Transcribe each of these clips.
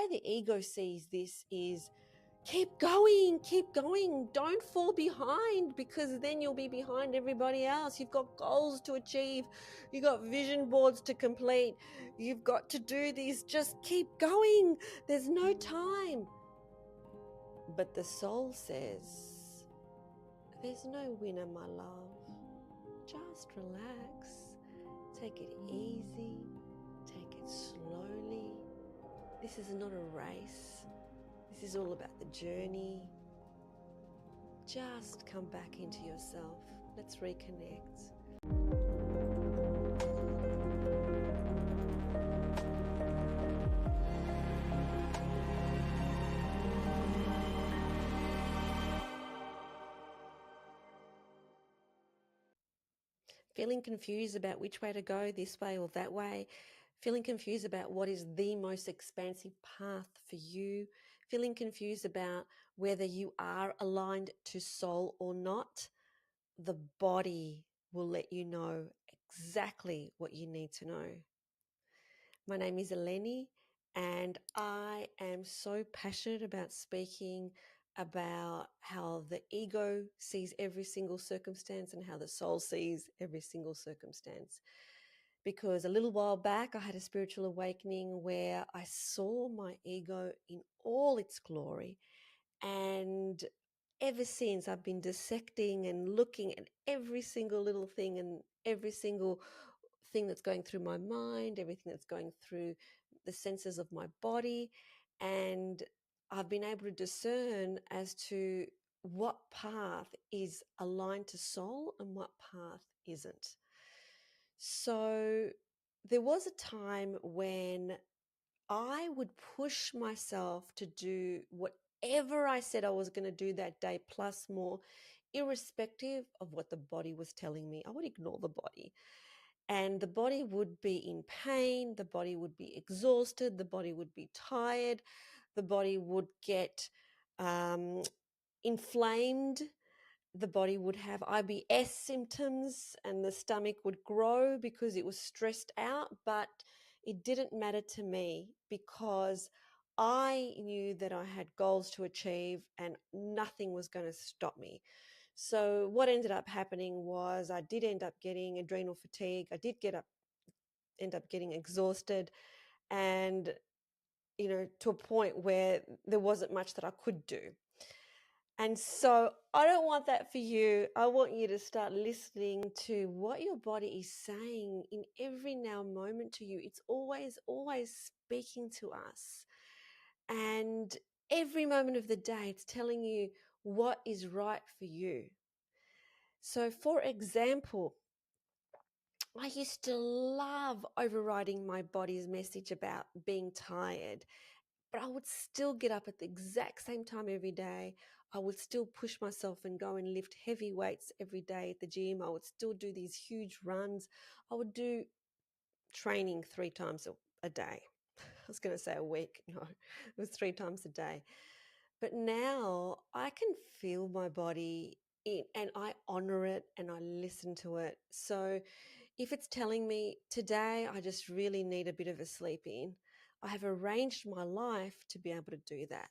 way the ego sees this is keep going, don't fall behind, because then you'll be behind everybody else. You've got goals to achieve, you've got vision boards to complete, you've got to do this, just keep going, there's no time. But the soul says, there's no winner, my love. Just relax, take it easy, take it slowly. This is not a race. This is all about the journey. Just come back into yourself. Let's reconnect. Feeling confused about which way to go, this way or that way, feeling confused about what is the most expansive path for you, feeling confused about whether you are aligned to soul or not, the body will let you know exactly what you need to know. My name is Eleni, and I am so passionate about speaking about how the ego sees every single circumstance and how the soul sees every single circumstance. Because a little while back, I had a spiritual awakening where I saw my ego in all its glory. And ever since, I've been dissecting and looking at every single little thing and every single thing that's going through my mind, everything that's going through the senses of my body. And I've been able to discern as to what path is aligned to soul and what path isn't. So there was a time when I would push myself to do whatever I said I was going to do that day, plus more, irrespective of what the body was telling me. I would ignore the body. And the body would be in pain, the body would be exhausted, the body would be tired, the body would get inflamed, the body would have IBS symptoms, and the stomach would grow because it was stressed out. But it didn't matter to me because I knew that I had goals to achieve and nothing was going to stop me. So what ended up happening was I did end up getting adrenal fatigue. I did end up getting exhausted, and to a point where there wasn't much that I could do. And so I don't want that for you. I want you to start listening to what your body is saying in every now moment to you. It's always, always speaking to us. And every moment of the day, it's telling you what is right for you. So, for example, I used to love overriding my body's message about being tired, but I would still get up at the exact same time every day. I would still push myself and go and lift heavy weights every day at the gym. I would still do these huge runs. I would do training 3 times a day. I was going to say a week. No, it was 3 times a day. But now I can feel my body and I honor it and I listen to it. So if it's telling me today I just really need a bit of a sleep in, I have arranged my life to be able to do that.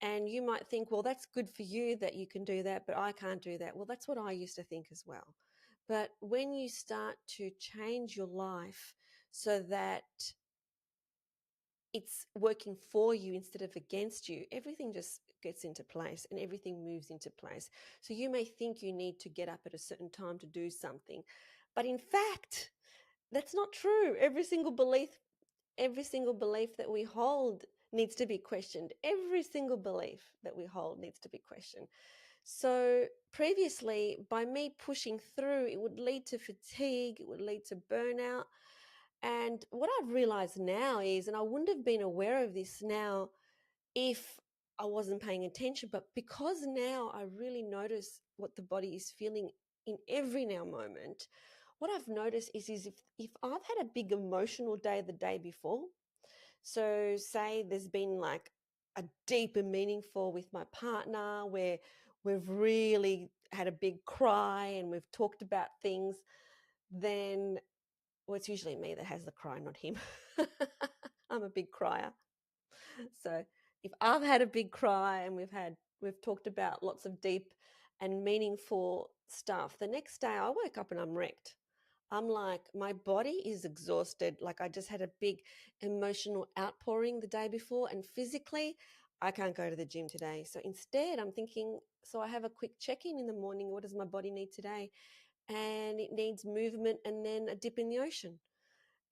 And you might think, well, that's good for you that you can do that, but I can't do that. Well, that's what I used to think as well. But when you start to change your life so that it's working for you instead of against you, everything just gets into place and everything moves into place. So you may think you need to get up at a certain time to do something, but in fact, that's not true. Every single belief that we hold needs to be questioned. Every single belief that we hold needs to be questioned. So previously, by me pushing through, it would lead to fatigue, it would lead to burnout. And what I've realized now is, and I wouldn't have been aware of this now if I wasn't paying attention, but because now I really notice what the body is feeling in every now moment, what I've noticed is if I've had a big emotional day the day before, so say there's been like a deep and meaningful with my partner where we've really had a big cry and we've talked about things, then it's usually me that has the cry, not him. I'm a big crier. So if I've had a big cry and we've talked about lots of deep and meaningful stuff, the next day I wake up and I'm wrecked. I'm like, my body is exhausted. Like I just had a big emotional outpouring the day before, and physically, I can't go to the gym today. So instead, I'm thinking, so I have a quick check in the morning. What does my body need today? And it needs movement and then a dip in the ocean.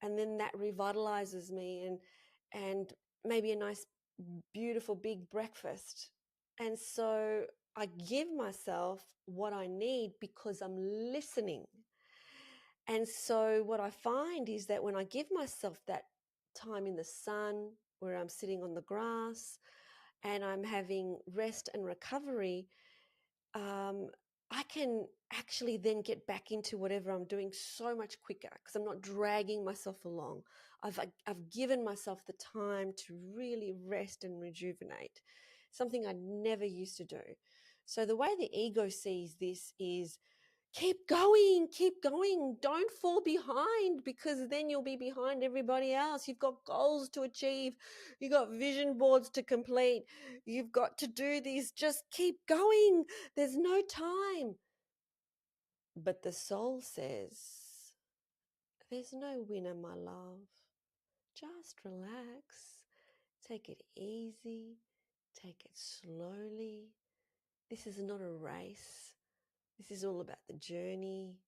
And then that revitalizes me, and maybe a nice, beautiful, big breakfast. And so I give myself what I need because I'm listening. And so what I find is that when I give myself that time in the sun, where I'm sitting on the grass and I'm having rest and recovery, um, I can actually then get back into whatever I'm doing so much quicker because I'm not dragging myself along. I've given myself the time to really rest and rejuvenate, something I never used to do. So the way the ego sees this is keep going, don't fall behind, because then you'll be behind everybody else. You've got goals to achieve, you've got vision boards to complete, you've got to do these. Just keep going, there's no time. But the soul says, there's no winner, my love. Just relax, take it easy, take it slowly. This is not a race, this is all about the journey.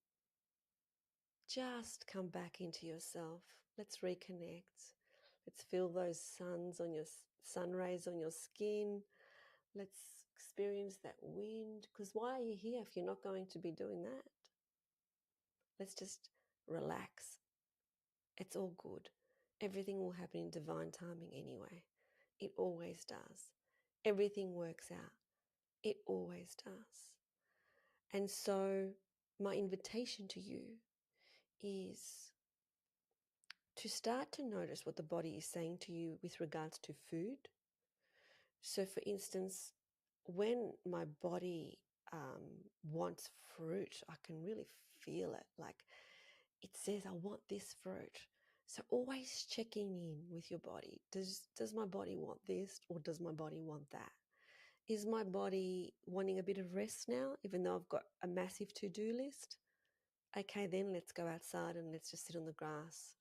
Just come back into yourself. Let's reconnect. Let's feel those sun rays on your skin. Let's experience that wind. Because why are you here if you're not going to be doing that? Let's just relax. It's all good. Everything will happen in divine timing anyway. It always does. Everything works out. It always does. And so, my invitation to you is to start to notice what the body is saying to you with regards to food. So, for instance, when my body wants fruit, I can really feel it. Like it says, I want this fruit. So, always checking in with your body. Does my body want this, or does my body want that? Is my body wanting a bit of rest now, even though I've got a massive to-do list? Okay, then let's go outside and let's just sit on the grass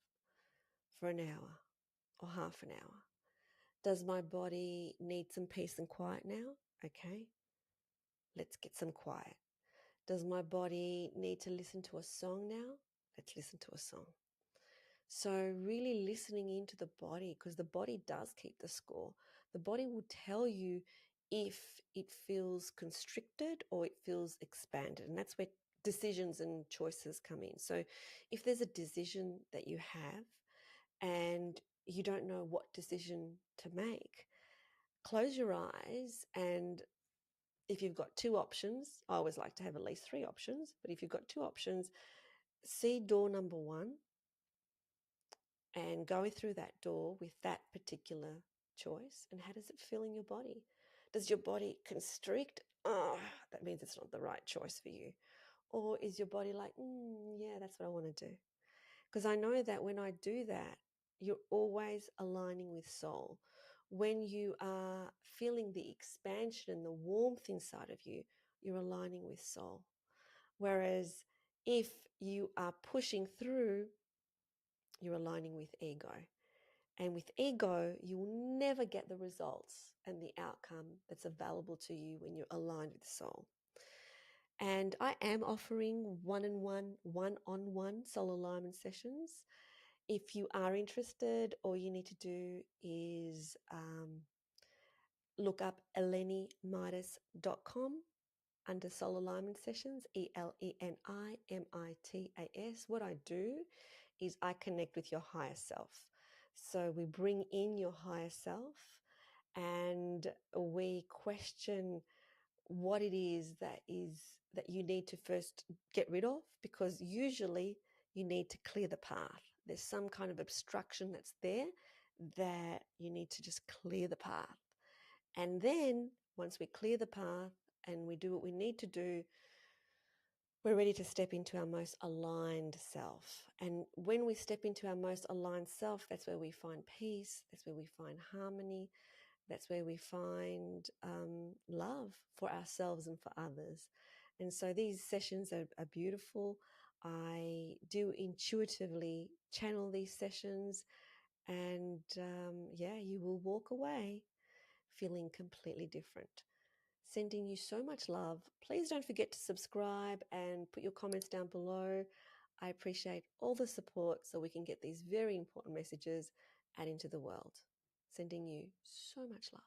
for an hour or half an hour. Does my body need some peace and quiet now? Okay, let's get some quiet. Does my body need to listen to a song now? Let's listen to a song. So, really listening into the body, because the body does keep the score. The body will tell you if it feels constricted or it feels expanded. And that's where decisions and choices come in. So, if there's a decision that you have and you don't know what decision to make, close your eyes, and if you've got two options, I always like to have at least three options, but if you've got two options, see door number one and go through that door with that particular choice. And how does it feel in your body? Does your body constrict? Oh, that means it's not the right choice for you. Or is your body like, yeah, that's what I want to do? Because I know that when I do that, you're always aligning with soul. When you are feeling the expansion and the warmth inside of you, you're aligning with soul. Whereas if you are pushing through, you're aligning with ego. And with ego, you will never get the results and the outcome that's available to you when you're aligned with soul. And I am offering one-on-one soul alignment sessions. If you are interested, all you need to do is look up elenimitas.com under soul alignment sessions, ELENIMITAS. What I do is I connect with your higher self. So we bring in your higher self and we question what it is that you need to first get rid of, because usually you need to clear the path. There's some kind of obstruction that's there that you need to just clear the path. And then once we clear the path and we do what we need to do, we're ready to step into our most aligned self. And when we step into our most aligned self, that's where we find peace, that's where we find harmony, that's where we find love for ourselves and for others. And so these sessions are beautiful. I do intuitively channel these sessions, and yeah, you will walk away feeling completely different. Sending you so much love. Please don't forget to subscribe and put your comments down below. I appreciate all the support so we can get these very important messages out into the world. Sending you so much love.